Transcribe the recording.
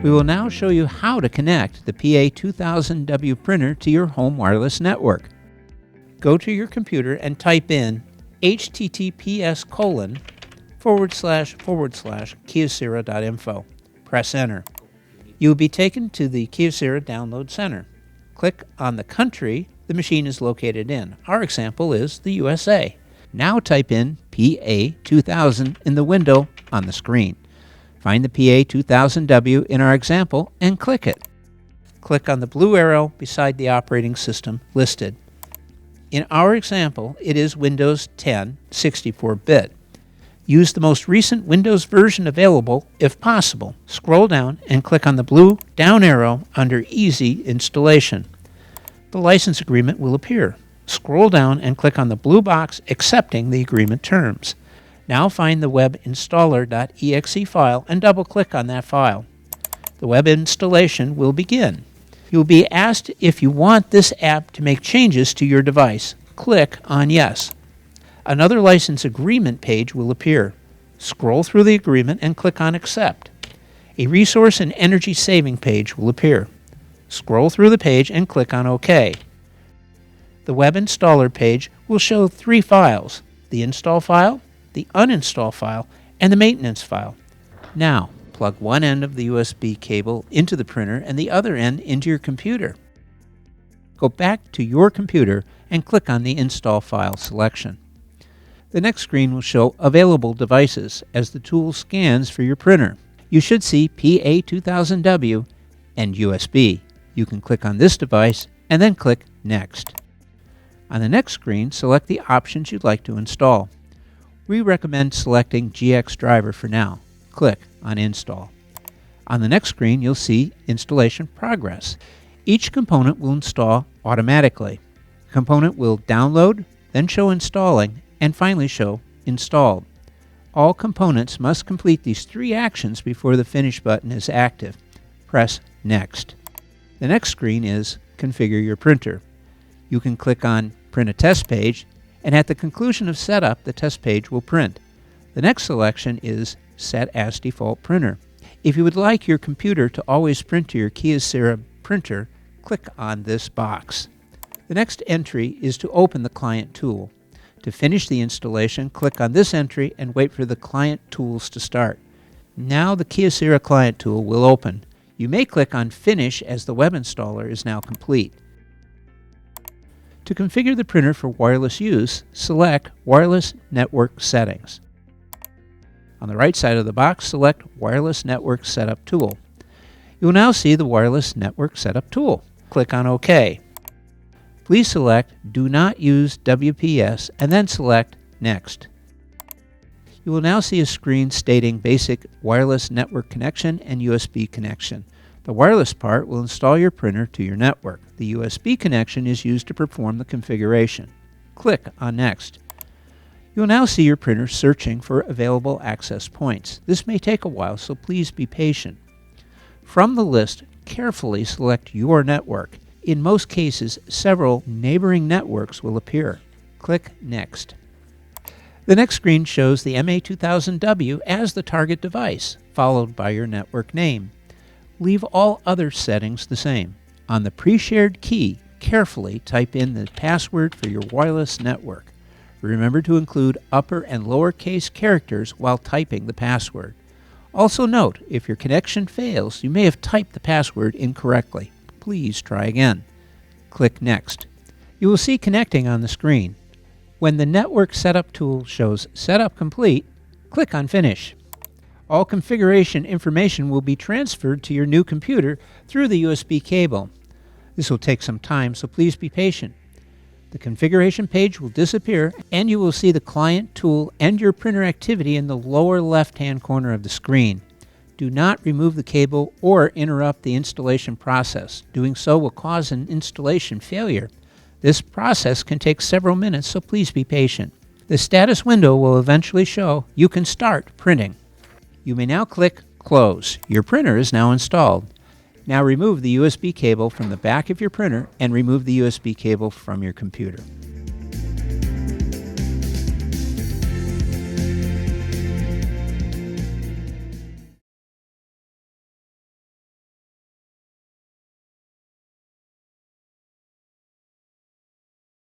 We will now show you how to connect the PA2000w printer to your home wireless network. Go to your computer and type in https://kyocera.info. Press enter. You will be taken to the Kyocera Download Center. Click on the country the machine is located in. Our example is the USA. Now type in PA2000 in the window on the screen. Find the PA2000w in our example and click it. Click on the blue arrow beside the operating system listed. In our example, it is Windows 10 64-bit. Use the most recent Windows version available if possible. Scroll down and click on the blue down arrow under Easy Installation. The license agreement will appear. Scroll down and click on the blue box accepting the agreement terms. Now find the web installer.exe file and double-click on that file. The web installation will begin. You will be asked if you want this app to make changes to your device. Click on Yes. Another license agreement page will appear. Scroll through the agreement and click on Accept. A resource and energy saving page will appear. Scroll through the page and click on OK. The web installer page will show 3 files: the install file, the uninstall file, and the maintenance file. Now, plug one end of the USB cable into the printer and the other end into your computer. Go back to your computer and click on the install file selection. The next screen will show available devices as the tool scans for your printer. You should see PA2000w and USB. You can click on this device and then click Next. On the next screen, select the options you'd like to install. We recommend selecting GX Driver for now. Click on Install. On the next screen, you'll see Installation Progress. Each component will install automatically. The component will download, then show installing, and finally show installed. All components must complete these 3 actions before the Finish button is active. Press Next. The next screen is Configure your printer. You can click on Print a Test Page, and at the conclusion of setup, the test page will print. The next selection is Set as Default Printer. If you would like your computer to always print to your Kyocera printer, click on this box. The next entry is to open the client tool. To finish the installation, click on this entry and wait for the client tools to start. Now the Kyocera client tool will open. You may click on Finish as the web installer is now complete. To configure the printer for wireless use, select Wireless Network Settings. On the right side of the box, select Wireless Network Setup Tool. You will now see the Wireless Network Setup tool. Click on OK. Please select Do Not Use WPS and then select Next. You will now see a screen stating basic wireless network connection and USB connection. The wireless part will install your printer to your network. The USB connection is used to perform the configuration. Click on Next. You will now see your printer searching for available access points. This may take a while, so please be patient. From the list, carefully select your network. In most cases, several neighboring networks will appear. Click Next. The next screen shows the MA2000W as the target device, followed by your network name. Leave all other settings the same. On the pre-shared key, carefully type in the password for your wireless network. Remember to include upper and lowercase characters while typing the password. Also note, if your connection fails, you may have typed the password incorrectly. Please try again. Click Next. You will see connecting on the screen. When the Network Setup tool shows Setup Complete, click on Finish. All configuration information will be transferred to your new computer through the USB cable. This will take some time, so please be patient. The configuration page will disappear, and you will see the client tool and your printer activity in the lower left-hand corner of the screen. Do not remove the cable or interrupt the installation process. Doing so will cause an installation failure. This process can take several minutes, so please be patient. The status window will eventually show you can start printing. You may now click Close. Your printer is now installed. Now remove the USB cable from the back of your printer and remove the USB cable from your computer.